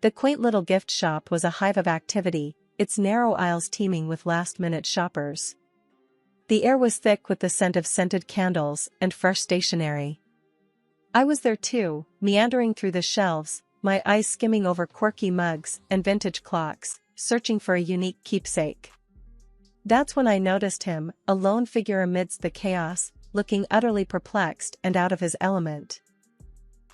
The quaint little gift shop was a hive of activity, its narrow aisles teeming with last-minute shoppers. The air was thick with the scent of scented candles and fresh stationery. I was there too, meandering through the shelves, my eyes skimming over quirky mugs and vintage clocks, searching for a unique keepsake. That's when I noticed him, a lone figure amidst the chaos, looking utterly perplexed and out of his element.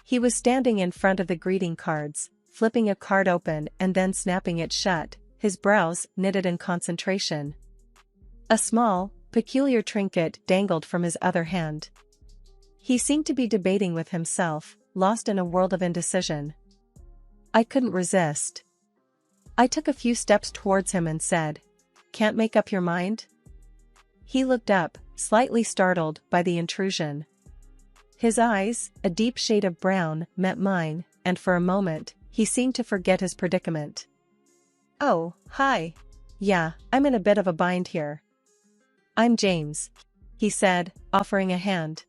He was standing in front of the greeting cards, flipping a card open and then snapping it shut, his brows knitted in concentration. A small, peculiar trinket dangled from his other hand. He seemed to be debating with himself, lost in a world of indecision. I couldn't resist. I took a few steps towards him and said, "Can't make up your mind?" He looked up, slightly startled by the intrusion. His eyes, a deep shade of brown, met mine, and for a moment, he seemed to forget his predicament. "Oh, hi. Yeah, I'm in a bit of a bind here. I'm James," he said, offering a hand.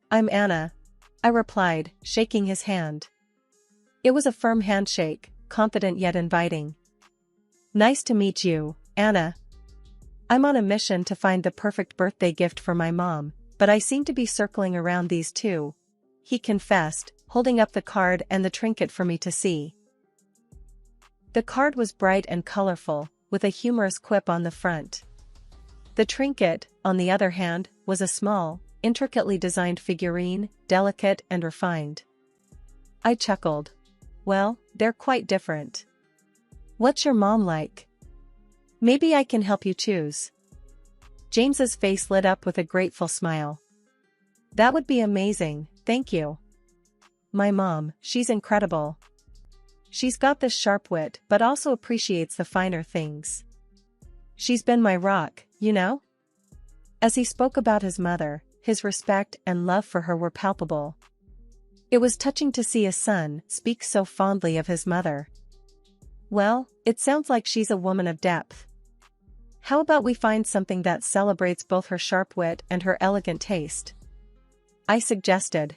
"I'm Anna," I replied, shaking his hand. It was a firm handshake, confident yet inviting. "Nice to meet you, Anna. I'm on a mission to find the perfect birthday gift for my mom, but I seem to be circling around these two," he confessed, holding up the card and the trinket for me to see. The card was bright and colorful, with a humorous quip on the front. The trinket, on the other hand, was a small, intricately designed figurine, delicate and refined. I chuckled. Well, they're quite different. What's your mom like? Maybe I can help you choose. James's face lit up with a grateful smile. That would be amazing, thank you. My mom, she's incredible. She's got this sharp wit but also appreciates the finer things. She's been my rock, you know? As he spoke about his mother, his respect and love for her were palpable. It was touching to see a son speak so fondly of his mother. Well, it sounds like she's a woman of depth. How about we find something that celebrates both her sharp wit and her elegant taste? I suggested.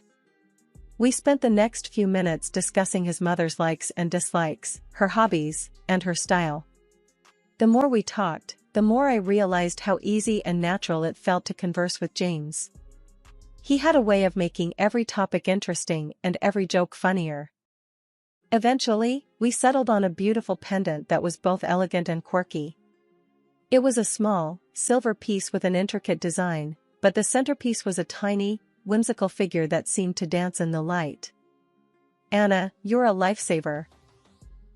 We spent the next few minutes discussing his mother's likes and dislikes, her hobbies, and her style. The more we talked, the more I realized how easy and natural it felt to converse with James. He had a way of making every topic interesting and every joke funnier. Eventually, we settled on a beautiful pendant that was both elegant and quirky. It was a small, silver piece with an intricate design, but the centerpiece was a tiny, whimsical figure that seemed to dance in the light. Anna, you're a lifesaver.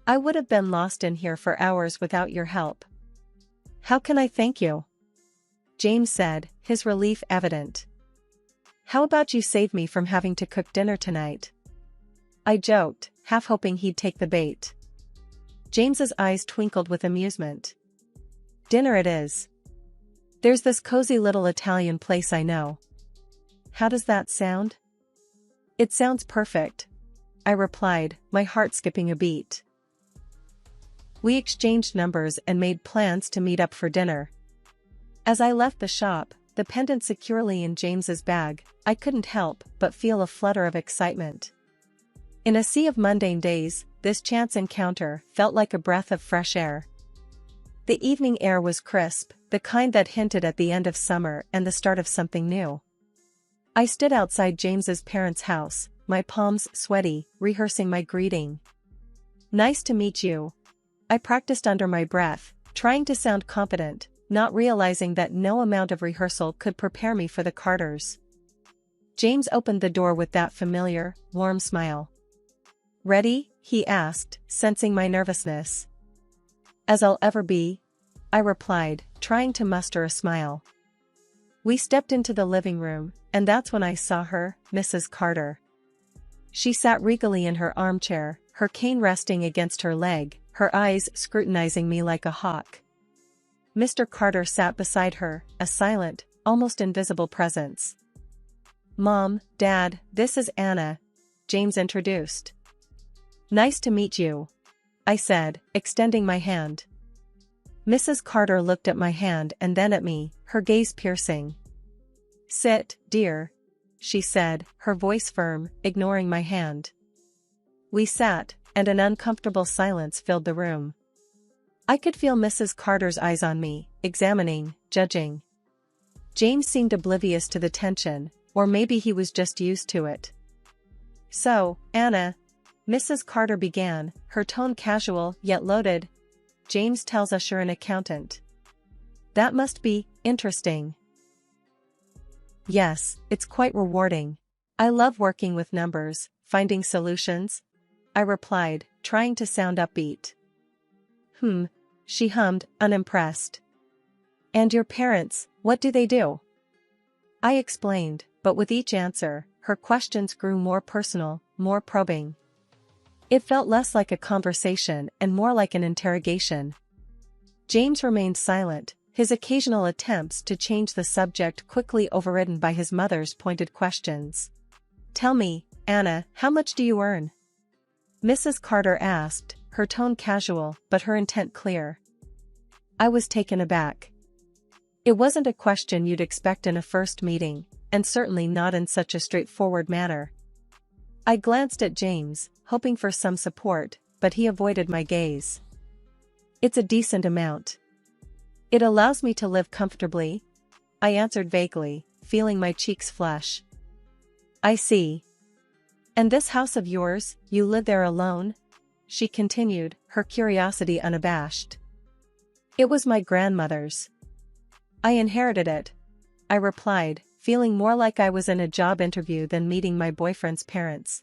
I would have been lost in here for hours without your help. How can I thank you? James said, his relief evident. How about you save me from having to cook dinner tonight? I joked, half hoping he'd take the bait. James's eyes twinkled with amusement. Dinner it is. There's this cozy little Italian place I know. How does that sound? It sounds perfect, I replied, my heart skipping a beat. We exchanged numbers and made plans to meet up for dinner. As I left the shop, the pendant securely in James's bag, I couldn't help but feel a flutter of excitement. In a sea of mundane days, this chance encounter felt like a breath of fresh air. The evening air was crisp, the kind that hinted at the end of summer and the start of something new. I stood outside James's parents' house, my palms sweaty, rehearsing my greeting. Nice to meet you. I practiced under my breath, trying to sound confident, not realizing that no amount of rehearsal could prepare me for the Carters. James opened the door with that familiar, warm smile. Ready? He asked, sensing my nervousness. As I'll ever be, I replied, trying to muster a smile. We stepped into the living room, and that's when I saw her, Mrs. Carter. She sat regally in her armchair, her cane resting against her leg, her eyes scrutinizing me like a hawk. Mr. Carter sat beside her, a silent, almost invisible presence. Mom, Dad, this is Anna, James introduced. Nice to meet you, I said, extending my hand. Mrs. Carter looked at my hand and then at me, her gaze piercing. Sit, dear, she said, her voice firm, ignoring my hand. We sat, and an uncomfortable silence filled the room. I could feel Mrs. Carter's eyes on me, examining, judging. James seemed oblivious to the tension, or maybe he was just used to it. "So, Anna," Mrs. Carter began, her tone casual yet loaded. "James tells us you're an accountant. That must be interesting." "Yes, it's quite rewarding. I love working with numbers, finding solutions," I replied, trying to sound upbeat. She hummed, unimpressed. "And your parents, what do they do?" I explained, but with each answer, her questions grew more personal, more probing. It felt less like a conversation and more like an interrogation. James remained silent, his occasional attempts to change the subject quickly overridden by his mother's pointed questions. "Tell me, Anna, how much do you earn?" Mrs. Carter asked, her tone casual but her intent clear. I was taken aback. It wasn't a question you'd expect in a first meeting, and certainly not in such a straightforward manner. I glanced at James, hoping for some support, but he avoided my gaze. "It's a decent amount. It allows me to live comfortably," I answered vaguely, feeling my cheeks flush. "I see. And this house of yours, you live there alone?" she continued, her curiosity unabashed. "It was my grandmother's. I inherited it," I replied, feeling more like I was in a job interview than meeting my boyfriend's parents.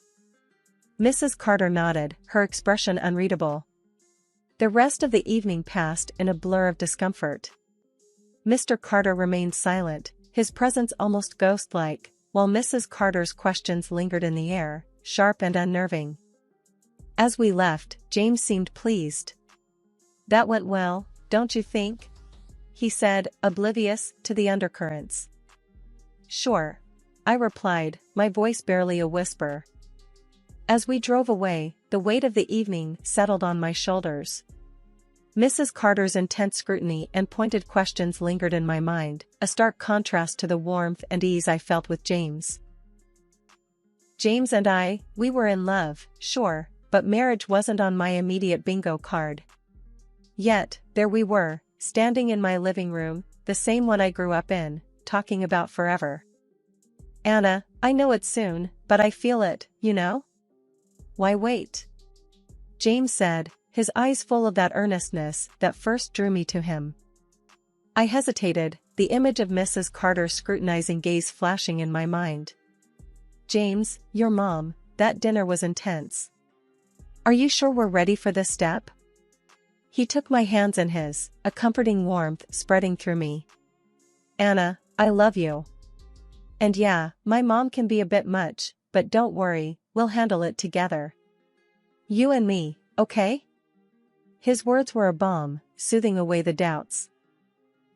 Mrs. Carter nodded, her expression unreadable. The rest of the evening passed in a blur of discomfort. Mr. Carter remained silent, his presence almost ghost-like, while Mrs. Carter's questions lingered in the air, sharp and unnerving. As we left, James seemed pleased. "That went well, don't you think?" he said, oblivious to the undercurrents. "Sure," I replied, my voice barely a whisper. As we drove away, the weight of the evening settled on my shoulders. Mrs. Carter's intense scrutiny and pointed questions lingered in my mind, a stark contrast to the warmth and ease I felt with James. James and I, we were in love, sure, but marriage wasn't on my immediate bingo card. Yet, there we were, standing in my living room, the same one I grew up in, talking about forever. "Anna, I know it's soon, but I feel it, you know?" "Why wait?" James said, his eyes full of that earnestness that first drew me to him. I hesitated, the image of Mrs. Carter's scrutinizing gaze flashing in my mind. "James, your mom, that dinner was intense. Are you sure we're ready for this step?" He took my hands in his, a comforting warmth spreading through me. "Anna, I love you. And yeah, my mom can be a bit much, but don't worry, we'll handle it together. You and me, okay?" His words were a balm, soothing away the doubts.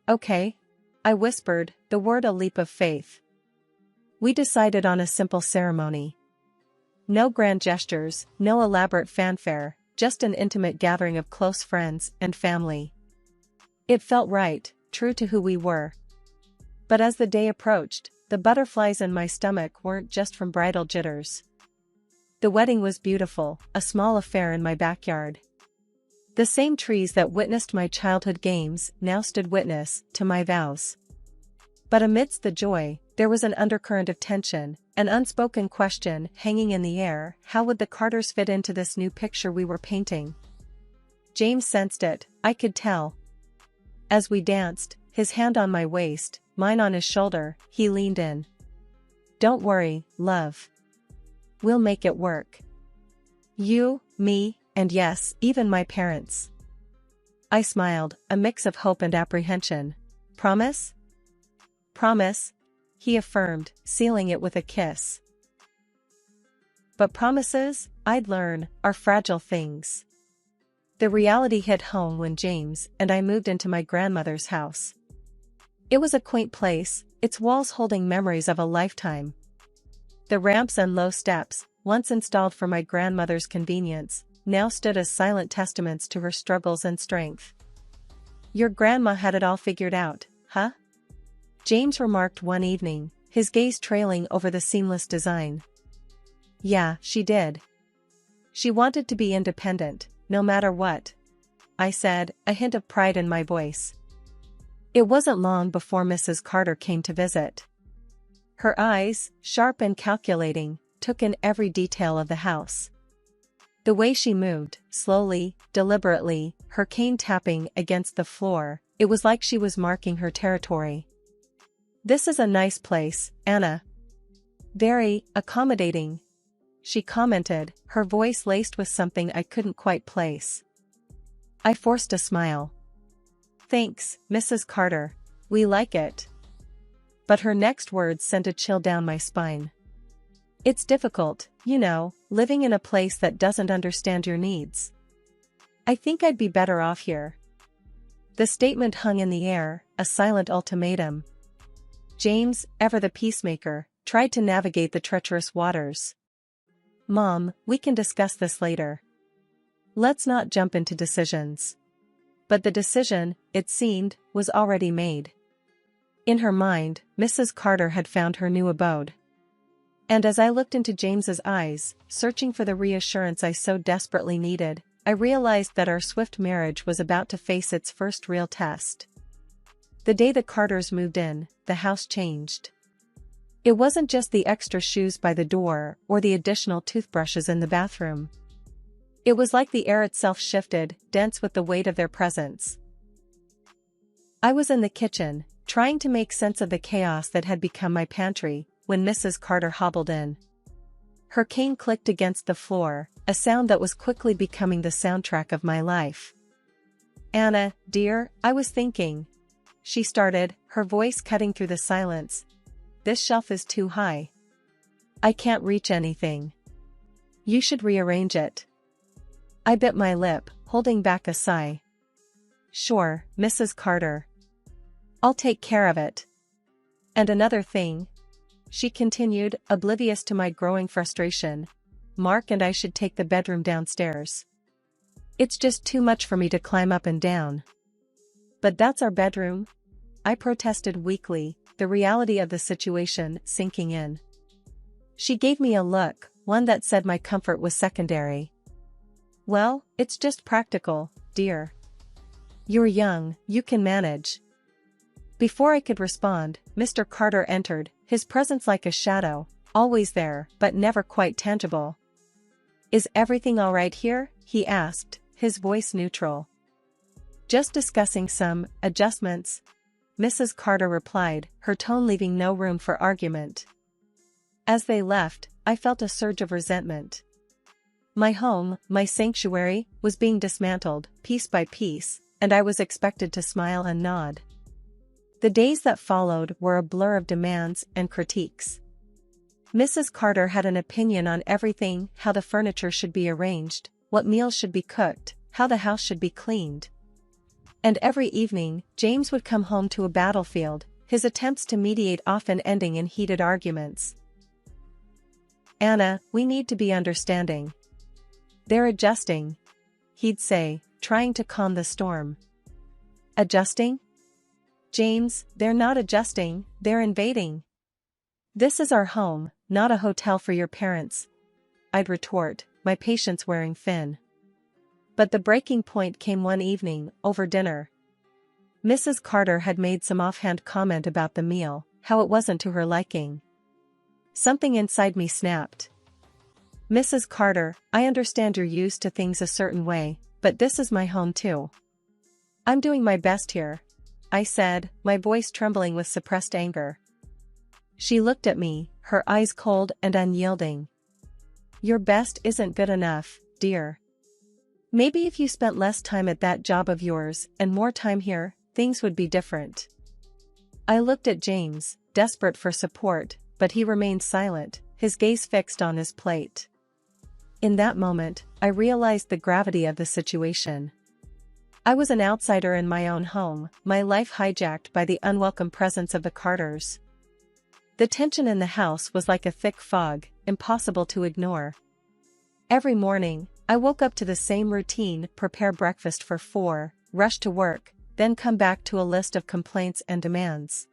"Okay," I whispered, the word a leap of faith. We decided on a simple ceremony. No grand gestures, no elaborate fanfare, just an intimate gathering of close friends and family. It felt right, true to who we were. But as the day approached, the butterflies in my stomach weren't just from bridal jitters. The wedding was beautiful, a small affair in my backyard. The same trees that witnessed my childhood games now stood witness to my vows. But amidst the joy, there was an undercurrent of tension, an unspoken question hanging in the air: how would the Carters fit into this new picture we were painting? James sensed it, I could tell. As we danced, his hand on my waist, mine on his shoulder, he leaned in. "Don't worry, love. We'll make it work. You, me, and yes, even my parents." I smiled, a mix of hope and apprehension. "Promise?" "Promise," he affirmed, sealing it with a kiss. But promises, I'd learn, are fragile things. The reality hit home when James and I moved into my grandmother's house. It was a quaint place, its walls holding memories of a lifetime. The ramps and low steps, once installed for my grandmother's convenience, now stood as silent testaments to her struggles and strength. "Your grandma had it all figured out, huh?" James remarked one evening, his gaze trailing over the seamless design. "Yeah, she did. She wanted to be independent, no matter what, I said, a hint of pride in my voice. It wasn't long before Mrs. Carter came to visit. Her eyes, sharp and calculating, took in every detail of the house. The way she moved, slowly, deliberately, her cane tapping against the floor, it was like she was marking her territory. "This is a nice place, Anna. Very accommodating," she commented, her voice laced with something I couldn't quite place. I forced a smile. "Thanks, Mrs. Carter. We like it." But her next words sent a chill down my spine. "It's difficult, you know, living in a place that doesn't understand your needs. I think I'd be better off here." The statement hung in the air, a silent ultimatum. James, ever the peacemaker, tried to navigate the treacherous waters. "Mom, we can discuss this later. Let's not jump into decisions." But the decision, it seemed, was already made. In her mind, Mrs. Carter had found her new abode. And as I looked into James's eyes, searching for the reassurance I so desperately needed, I realized that our swift marriage was about to face its first real test. The day the Carters moved in, the house changed. It wasn't just the extra shoes by the door or the additional toothbrushes in the bathroom. It was like the air itself shifted, dense with the weight of their presence. I was in the kitchen, trying to make sense of the chaos that had become my pantry, when Mrs. Carter hobbled in. Her cane clicked against the floor, a sound that was quickly becoming the soundtrack of my life. "Anna, dear, I was thinking," she started, her voice cutting through the silence. "This shelf is too high. I can't reach anything. You should rearrange it." I bit my lip, holding back a sigh. "Sure, Mrs. Carter. I'll take care of it. And another thing," she continued, oblivious to my growing frustration, "Mark and I should take the bedroom downstairs. It's just too much for me to climb up and down." "But that's our bedroom," I protested weakly, the reality of the situation sinking in. She gave me a look, one that said my comfort was secondary. "Well, it's just practical, dear. You're young, you can manage." Before I could respond, Mr. Carter entered, his presence like a shadow, always there, but never quite tangible. "Is everything all right here?" he asked, his voice neutral. "Just discussing some adjustments," Mrs. Carter replied, her tone leaving no room for argument. As they left, I felt a surge of resentment. My home, my sanctuary, was being dismantled, piece by piece, and I was expected to smile and nod. The days that followed were a blur of demands and critiques. Mrs. Carter had an opinion on everything: how the furniture should be arranged, what meals should be cooked, how the house should be cleaned. And every evening, James would come home to a battlefield, his attempts to mediate often ending in heated arguments. "Anna, we need to be understanding. They're adjusting," he'd say, trying to calm the storm. "Adjusting? James, they're not adjusting, they're invading. This is our home, not a hotel for your parents," I'd retort, my patience wearing thin. But the breaking point came one evening, over dinner. Mrs. Carter had made some offhand comment about the meal, how it wasn't to her liking. Something inside me snapped. "Mrs. Carter, I understand you're used to things a certain way, but this is my home too. I'm doing my best here," I said, my voice trembling with suppressed anger. She looked at me, her eyes cold and unyielding. "Your best isn't good enough, dear. Maybe if you spent less time at that job of yours and more time here, things would be different." I looked at James, desperate for support, but he remained silent, his gaze fixed on his plate. In that moment, I realized the gravity of the situation. I was an outsider in my own home, my life hijacked by the unwelcome presence of the Carters. The tension in the house was like a thick fog, impossible to ignore. Every morning, I woke up to the same routine: prepare breakfast for 4, rush to work, then come back to a list of complaints and demands.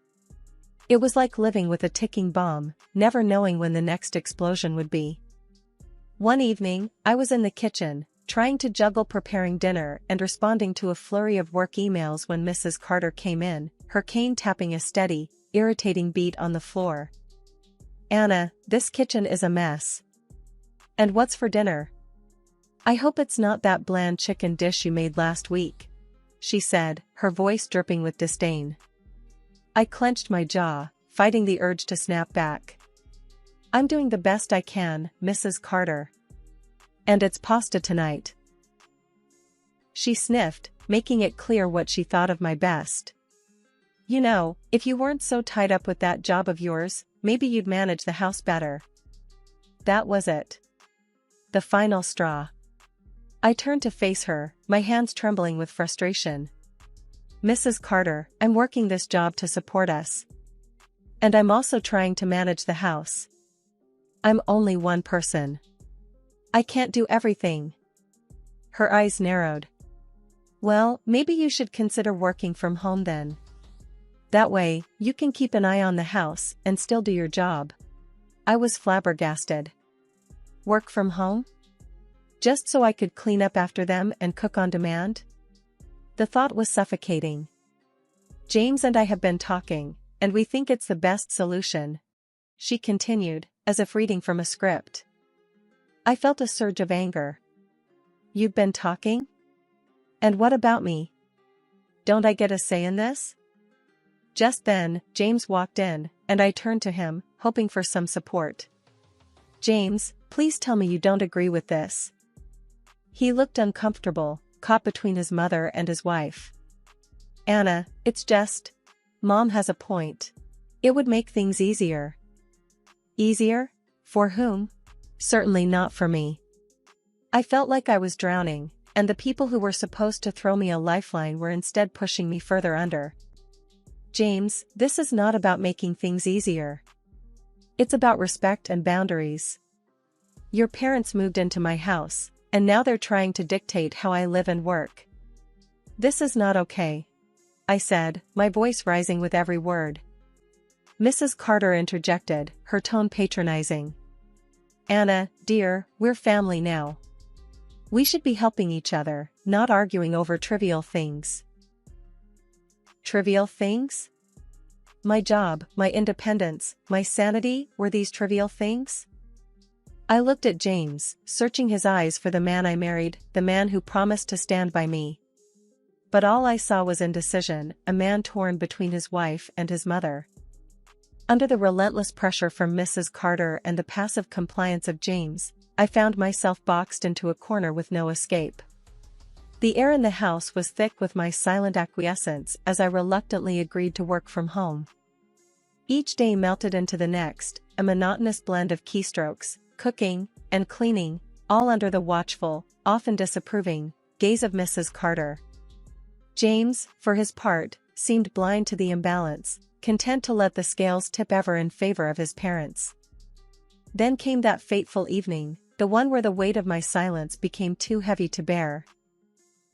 It was like living with a ticking bomb, never knowing when the next explosion would be. One evening, I was in the kitchen, trying to juggle preparing dinner and responding to a flurry of work emails when Mrs. Carter came in, her cane tapping a steady, irritating beat on the floor. "Anna, this kitchen is a mess. And what's for dinner? I hope it's not that bland chicken dish you made last week," she said, her voice dripping with disdain. I clenched my jaw, fighting the urge to snap back. "I'm doing the best I can, Mrs. Carter. And it's pasta tonight." She sniffed, making it clear what she thought of my best. "You know, if you weren't so tied up with that job of yours, maybe you'd manage the house better." That was it. The final straw. I turned to face her, my hands trembling with frustration. "Mrs. Carter, I'm working this job to support us. And I'm also trying to manage the house. I'm only one person. I can't do everything." Her eyes narrowed. "Well, maybe you should consider working from home then. That way, you can keep an eye on the house and still do your job." I was flabbergasted. Work from home? Just so I could clean up after them and cook on demand? The thought was suffocating. "James and I have been talking, and we think it's the best solution," she continued, as if reading from a script. I felt a surge of anger. "You've been talking? And what about me? Don't I get a say in this?" Just then, James walked in, and I turned to him, hoping for some support. "James, please tell me you don't agree with this." He looked uncomfortable, caught between his mother and his wife. "Anna, it's just... Mom has a point. It would make things easier." "Easier? For whom? Certainly not for me." I felt like I was drowning, and the people who were supposed to throw me a lifeline were instead pushing me further under. "James, this is not about making things easier. It's about respect and boundaries. Your parents moved into my house, and now they're trying to dictate how I live and work. This is not okay," I said, my voice rising with every word. Mrs. Carter interjected, her tone patronizing. "Anna, dear, we're family now. We should be helping each other, not arguing over trivial things." Trivial things? My job, my independence, my sanity, were these trivial things? I looked at James, searching his eyes for the man I married, the man who promised to stand by me. But all I saw was indecision, a man torn between his wife and his mother. Under the relentless pressure from Mrs. Carter and the passive compliance of James, I found myself boxed into a corner with no escape. The air in the house was thick with my silent acquiescence as I reluctantly agreed to work from home. Each day melted into the next, a monotonous blend of keystrokes, cooking, and cleaning, all under the watchful, often disapproving, gaze of Mrs. Carter. James, for his part, seemed blind to the imbalance, content to let the scales tip ever in favor of his parents. Then came that fateful evening, the one where the weight of my silence became too heavy to bear.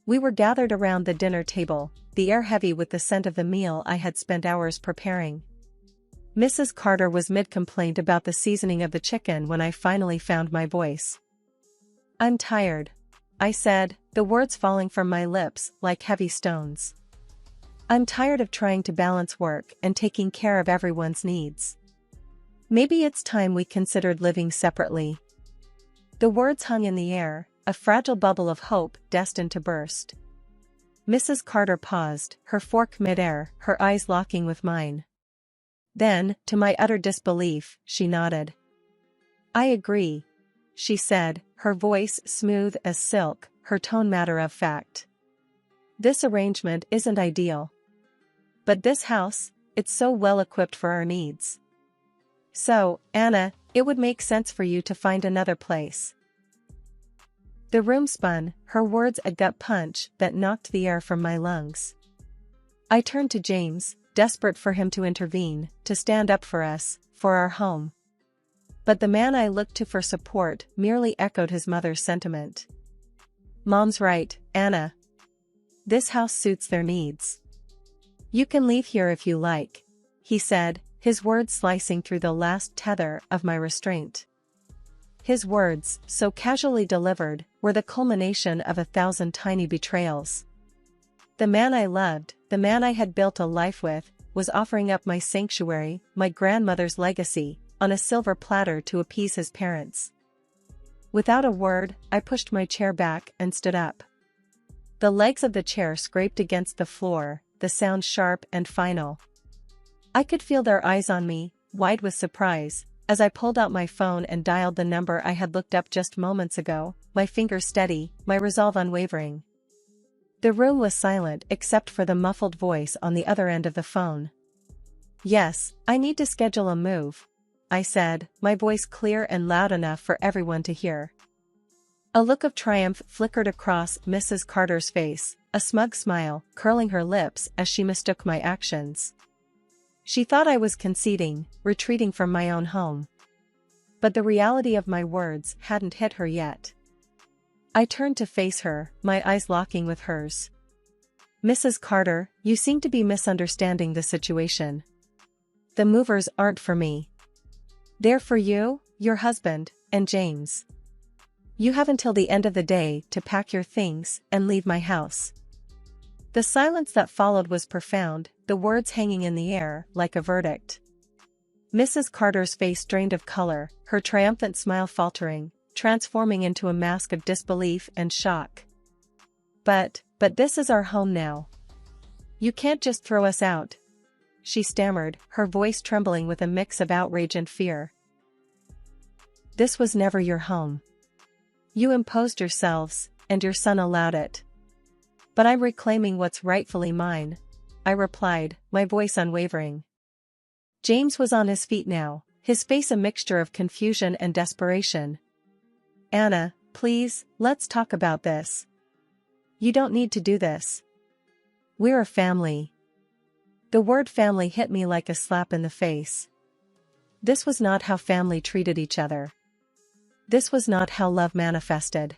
We were gathered around the dinner table, the air heavy with the scent of the meal I had spent hours preparing. Mrs. Carter was mid-complaint about the seasoning of the chicken when I finally found my voice. "I'm tired," I said, the words falling from my lips like heavy stones. "I'm tired of trying to balance work and taking care of everyone's needs. Maybe it's time we considered living separately." The words hung in the air, a fragile bubble of hope destined to burst. Mrs. Carter paused, her fork mid-air, her eyes locking with mine. Then, to my utter disbelief, she nodded. "I agree," she said, her voice smooth as silk, her tone matter of fact. "This arrangement isn't ideal. But this house, it's so well equipped for our needs. So, Anna, it would make sense for you to find another place." The room spun, her words a gut punch that knocked the air from my lungs. I turned to James, desperate for him to intervene, to stand up for us, for our home. But the man I looked to for support merely echoed his mother's sentiment. "Mom's right, Anna. This house suits their needs. You can leave here if you like," he said, his words slicing through the last tether of my restraint. His words, so casually delivered, were the culmination of 1,000 tiny betrayals. The man I loved, the man I had built a life with, was offering up my sanctuary, my grandmother's legacy, on a silver platter to appease his parents. Without a word, I pushed my chair back and stood up. The legs of the chair scraped against the floor, the sound sharp and final. I could feel their eyes on me, wide with surprise, as I pulled out my phone and dialed the number I had looked up just moments ago, my fingers steady, my resolve unwavering. The room was silent except for the muffled voice on the other end of the phone. "Yes, I need to schedule a move," I said, my voice clear and loud enough for everyone to hear. A look of triumph flickered across Mrs. Carter's face, a smug smile curling her lips as she mistook my actions. She thought I was conceding, retreating from my own home. But the reality of my words hadn't hit her yet. I turned to face her, my eyes locking with hers. "Mrs. Carter, you seem to be misunderstanding the situation. The movers aren't for me. They're for you, your husband, and James. You have until the end of the day to pack your things and leave my house." The silence that followed was profound, the words hanging in the air like a verdict. Mrs. Carter's face drained of color, her triumphant smile faltering, transforming into a mask of disbelief and shock. But this is our home now. You can't just throw us out," she stammered, her voice trembling with a mix of outrage and fear. "This was never your home. You imposed yourselves, and your son allowed it. But I'm reclaiming what's rightfully mine," I replied, my voice unwavering. James was on his feet now, his face a mixture of confusion and desperation. "Anna, please, let's talk about this. You don't need to do this. We're a family." The word family hit me like a slap in the face. This was not how family treated each other. This was not how love manifested.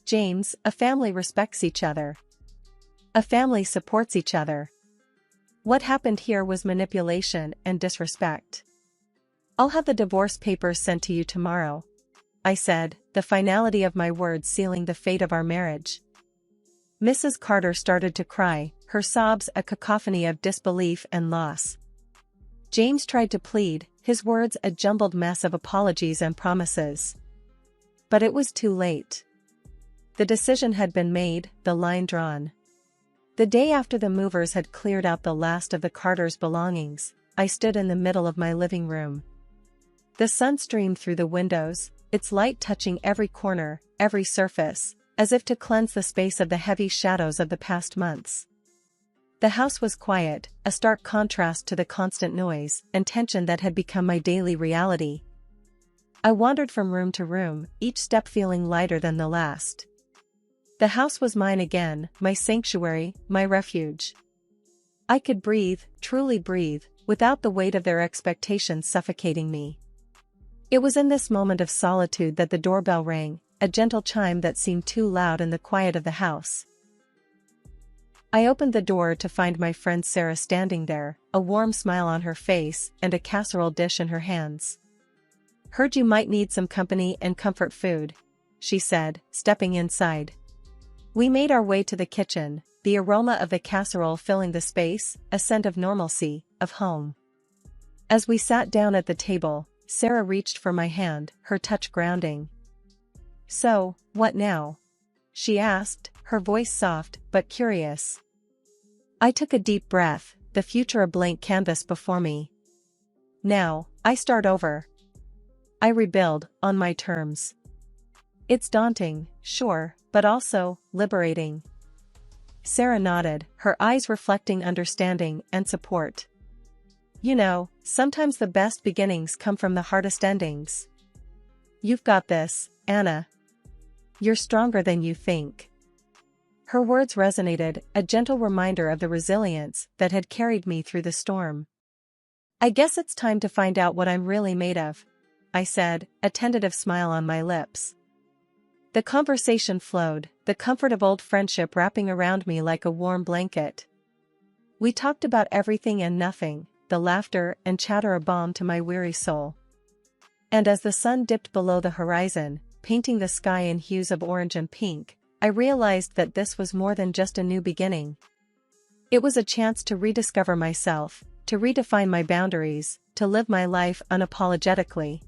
"James, a family respects each other. A family supports each other. What happened here was manipulation and disrespect. I'll have the divorce papers sent to you tomorrow," I said, the finality of my words sealing the fate of our marriage. Mrs. Carter started to cry, her sobs a cacophony of disbelief and loss. James tried to plead, his words a jumbled mess of apologies and promises. But it was too late. The decision had been made, the line drawn. The day after the movers had cleared out the last of the Carters' belongings, I stood in the middle of my living room. The sun streamed through the windows, its light touching every corner, every surface, as if to cleanse the space of the heavy shadows of the past months. The house was quiet, a stark contrast to the constant noise and tension that had become my daily reality. I wandered from room to room, each step feeling lighter than the last. The house was mine again, my sanctuary, my refuge. I could breathe, truly breathe, without the weight of their expectations suffocating me. It was in this moment of solitude that the doorbell rang, a gentle chime that seemed too loud in the quiet of the house. I opened the door to find my friend Sarah standing there, a warm smile on her face and a casserole dish in her hands. "Heard you might need some company and comfort food," she said, stepping inside. We made our way to the kitchen, the aroma of the casserole filling the space, a scent of normalcy, of home. As we sat down at the table, Sarah reached for my hand, her touch grounding. "So, what now?" she asked, her voice soft but curious. I took a deep breath, the future a blank canvas before me. "Now, I start over. I rebuild, on my terms. It's daunting, sure, but also liberating." Sarah nodded, her eyes reflecting understanding and support. "You know, sometimes the best beginnings come from the hardest endings. You've got this, Anna. You're stronger than you think." Her words resonated, a gentle reminder of the resilience that had carried me through the storm. "I guess it's time to find out what I'm really made of," I said, a tentative smile on my lips. The conversation flowed, the comfort of old friendship wrapping around me like a warm blanket. We talked about everything and nothing, the laughter and chatter a balm to my weary soul. And as the sun dipped below the horizon, painting the sky in hues of orange and pink, I realized that this was more than just a new beginning. It was a chance to rediscover myself, to redefine my boundaries, to live my life unapologetically.